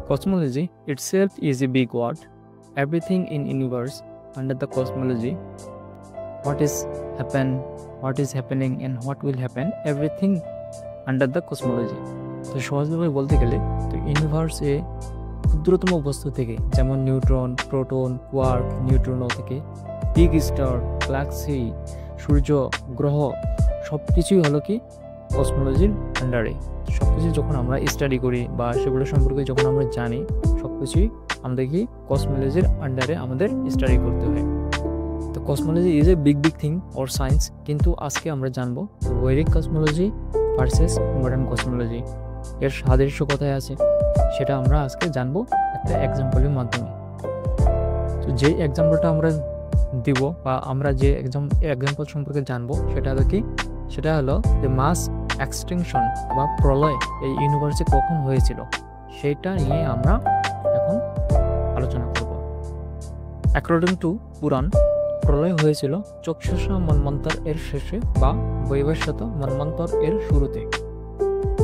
Cosmology itself is a big word. Everything in universe under the cosmology, what is happening and what will happen, everything under the cosmology. তো সহজভাবে বলতে গেলে তো ইউনিভার্সে ক্ষুদ্রতম বস্তু থেকে যেমন নিউট্রন, প্রোটন, কোয়ার্ক, নিউট্রিনো থেকে বিগ স্টার, গ্যালাক্সি, সূর্য, গ্রহ সব কিছুই হলো কি কসমোলজির আন্ডারে। সব কিছু যখন আমরা স্টাডি করি বা সেগুলো সম্পর্কে যখন আমরা জানি, সব কিছুই আমাদের কি কসমোলজির আন্ডারে আমাদের স্টাডি করতে হয়। তো cosmology is a big thing or science, কিন্তু আজকে আমরা জানবো বৈদিক কসমোলজি ভার্সেস মডার্ন কসমোলজি, এর সাদৃশ্য কোথায় আছে সেটা আমরা আজকে জানবো একটা এক্সাম্পলের মাধ্যমে। তো যে এক্সাম্পলটা আমরা দিব বা আমরা যে এক্সাম্পল সম্পর্কে জানবো সেটা হলো কি, সেটা হলো যে মাস এক্সটিংশন বা প্রলয় এই ইউনিভার্সে কখন হয়েছিল সেটা নিয়ে আমরা এখন আলোচনা করব। অ্যাকর্ডিং টু পুরাণ, প্রলয় হয়েছিল চক্ষুষ মন্বন্তর এর শেষে বা বৈবস্বত মন্বন্তর এর শুরুতে।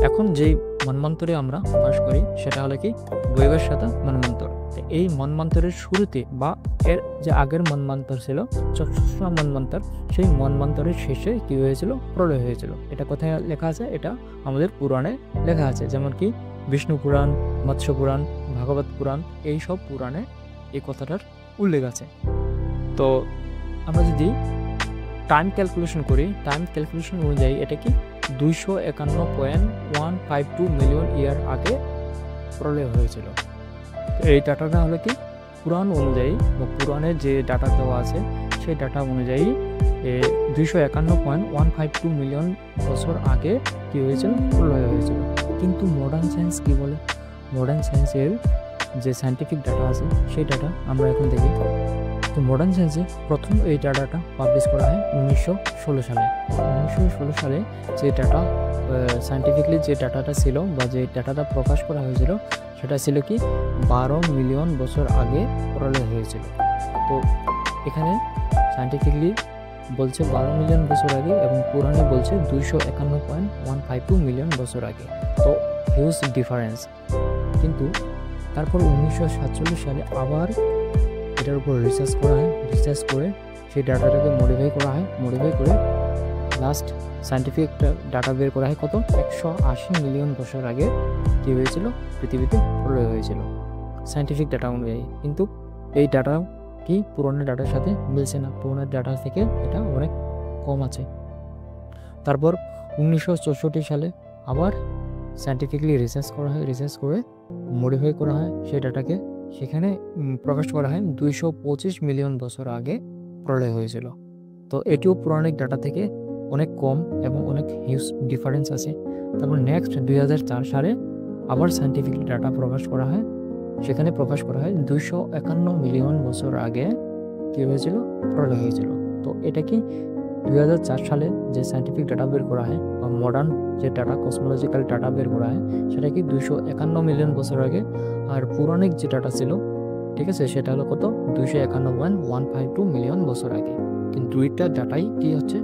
এখন যেই মন্বন্তরে আমরা বাস করি সেটা হলো কি বৈবস্বত মন্বন্তর। এই মন্বন্তরের শুরুতে বা এর যে আগের মন্বন্তর ছিল চক্ষুষ মন্বন্তর, সেই মন্বন্তরের শেষে কি হয়েছিল, প্রলয় হয়েছিল। এটা কোথায় লেখা আছে? এটা আমাদের পুরাণে লেখা আছে, যেমন কি বিষ্ণু পুরাণ, মৎস্য পুরাণ, ভাগবত পুরাণ, এই সব পুরাণে এই কথাটার উল্লেখ আছে। তো আমরা যদি টাইম ক্যালকুলেশন করি, টাইম ক্যালকুলেশন অনুযায়ী এটা কি 251.152 মিলিয়ন ইয়ার আগে প্রলয় হয়েছিল। এই ডাটাটা হলো কি পুরাণ অনুযায়ী বা পুরাণের যে ডাটা দেওয়া আছে সেই ডাটা অনুযায়ী 251.152 মিলিয়ন বছর আগে কি হয়েছিল, প্রলয় হয়েছিল। কিন্তু মডার্ন সায়েন্স কি বলে? মডার্ন সায়েন্সের যে সায়েন্টিফিক ডাটা আছে সেই ডাটা আমরা এখন দেখি। তো মডার্ন সায়েন্সে প্রথম এই ডাটাটা পাবলিশ করা হয় 1916 সালে। 1916 সালে যে ডাটা সায়েন্টিফিকলি যে ডাটাটা ছিল বা যে ডাটাটা প্রকাশ করা হয়েছিল সেটা ছিল কি 12 মিলিয়ন বছর আগে প্রলয় হয়েছিল। তো এখানে সায়েন্টিফিকলি বলছে 12 মিলিয়ন বছর আগে এবং পুরাণে বলছে 251.152 মিলিয়ন বছর আগে। তো হিউজ ডিফারেন্স। কিন্তু তারপর 1947 সালে আবার এটার উপর রিসার্চ করা হয়, রিসার্চ করে সেই ডাটাটাকে মডিফাই করা হয়, মডিফাই করে লাস্ট সায়েন্টিফিক ডাটা বের করা হয় কত 180 মিলিয়ন বছর আগে কী হয়েছিল, পৃথিবীতে প্রলয় হয়েছিল সায়েন্টিফিক ডাটা অনুযায়ী। কিন্তু এই ডাটা কি পুরনো ডাটার সাথে মিলছে না, পুরনো ডাটা থেকে এটা অনেক কম আছে। তারপর 1964 সালে আবার সায়েন্টিফিকলি রিসার্চ করা হয়, রিসার্চ করে মডিফাই করা হয় সেই ডাটাকে, সেখানে প্রকাশ করা হয় 225 মিলিয়ন বছর আগে প্রলয় হয়েছিল। তো এটিও পৌরাণিক ডাটা থেকে অনেক কম এবং অনেক হিউজ ডিফারেন্স আছে। তারপর নেক্সট 2004 সালে আবার সায়েন্টিফিক ডাটা প্রকাশ করা হয়, সেখানে প্রকাশ করা হয় 251 মিলিয়ন বছর আগে কী হয়েছিল, প্রলয় হয়েছিল। তো এটা কি 2004 সালে যে সায়েন্টিফিক ডাটা বের করা হয় বা মডার্ন যে ডাটা কসমোলজিক্যাল ডাটা বের করা হয় সেটা কি 251 মিলিয়ন বছর আগে। আর পৌরাণিক যে ডাটা ছিল, ঠিক আছে, সেটা হলো কত 251.152 মিলিয়ন বছর আগে। কিন্তু দুইটা ডাটাই কি হচ্ছে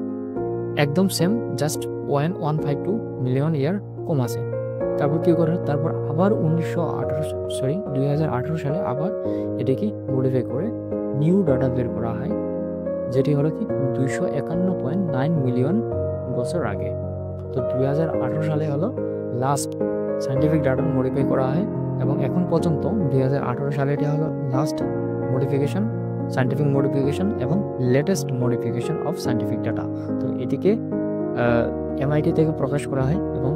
একদম সেম, জাস্ট 152 মিলিয়ন ইয়ার কম আছে। তারপর কী করে, তারপর আবার 2018 সালে আবার এটাকে মডিফাই করে নিউ ডাটা বের করা হয়, যেটি হলো কি 251.9 মিলিয়ন বছর আগে। তো 2018 সালে হলো লাস্ট সায়েন্টিফিক ডাটা মডিফাই করা হয় এবং এখন পর্যন্ত 2018 সালে এটা হলো লাস্ট মডিফিকেশন, সায়েন্টিফিক মডিফিকেশন এবং latest modification of scientific data. তো এটিকে MIT থেকে প্রকাশ করা হয় এবং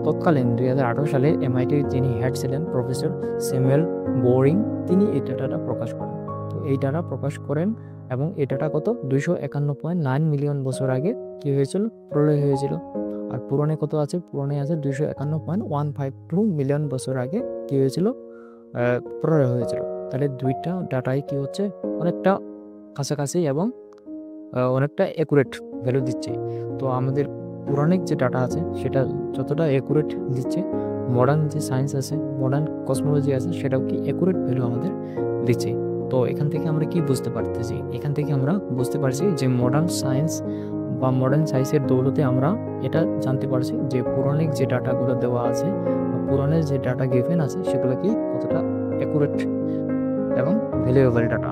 তৎকালীন 2018 সালে MITর যিনি হেড ছিলেন প্রফেসর স্যামুয়েল বোরিং, তিনি এই ডাটাটা প্রকাশ করেন। তো এই ডাটা প্রকাশ করেন এবং এই ডাটা কত 251.9 মিলিয়ন বছর আগে কী হয়েছিল, প্রলয় হয়েছিল। আর পুরাণে কত আছে, পুরাণে আছে 251.152 মিলিয়ন বছর আগে কী হয়েছিল, প্রলয় হয়েছিল। তাহলে দুইটা ডাটাই কি হচ্ছে অনেকটা কাছাকাছি এবং অনেকটা অ্যাকুরেট ভ্যালু দিচ্ছে। তো আমাদের পৌরাণিক যে ডাটা আছে সেটা যতটা অ্যাকুরেট দিচ্ছে, মডার্ন যে সায়েন্স আছে, মডার্ন কসমোলজি আছে, সেটাও কি অ্যাকুরেট ভ্যালু আমাদের দিচ্ছে। তো এখান থেকে আমরা কি বুঝতে পারতেছি, এখান থেকে আমরা বুঝতে পারছি যে মডার্ন সায়েন্স বা মডার্ন সায়েন্সের দৌলতে আমরা এটা জানতে পারছি যে পৌরাণিক যে ডাটাগুলো দেওয়া আছে বা পুরাণের যে ডাটা গিভেন আছে সেগুলো কি কতটা অ্যাকুরেট এবং ভ্যালুয়েবল ডাটা।